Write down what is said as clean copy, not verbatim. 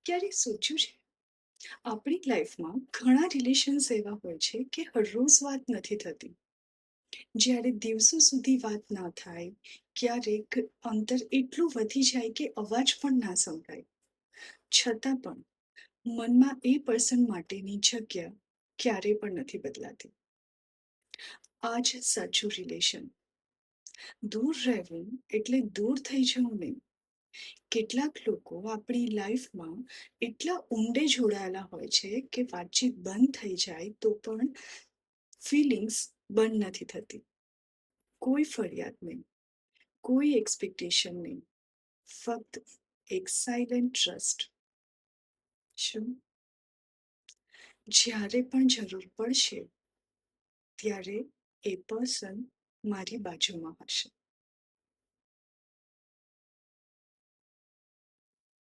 ક્યારેક સોચ્યું છે આપણી લાઈફમાં ઘણા રિલેશન્સ એવા હોય છે કે હરરોજ વાત નથી થતી. જ્યારે દિવસો સુધી વાત ના થાય, ક્યારેક અંતર એટલું વધી જાય કે અવાજ પણ ના સંભળાય. છતાં પણ મનમાં એ પર્સન માટેની જગ્યા ક્યારેય પણ નથી બદલાતી. આ જ સાચું રિલેશન. દૂર રહેવું એટલે દૂર થઈ જવું નહીં. કેટલાક લોકો આપણી લાઈફમાં એટલા ઊંડે જોડાયેલા હોય છે કે વાતચીત બંધ થઈ જાય તો પણ ફિલિંગ્સ બંધ નથી થતી. કોઈ ફરિયાદ નહીં, કોઈ એક્સપેક્ટેશન નહીં, ફક્ત એક સાયલેન્ટ ટ્રસ્ટ. શું જ્યારે પણ જરૂર પડશે ત્યારે એ પર્સન મારી બાજુમાં હશે.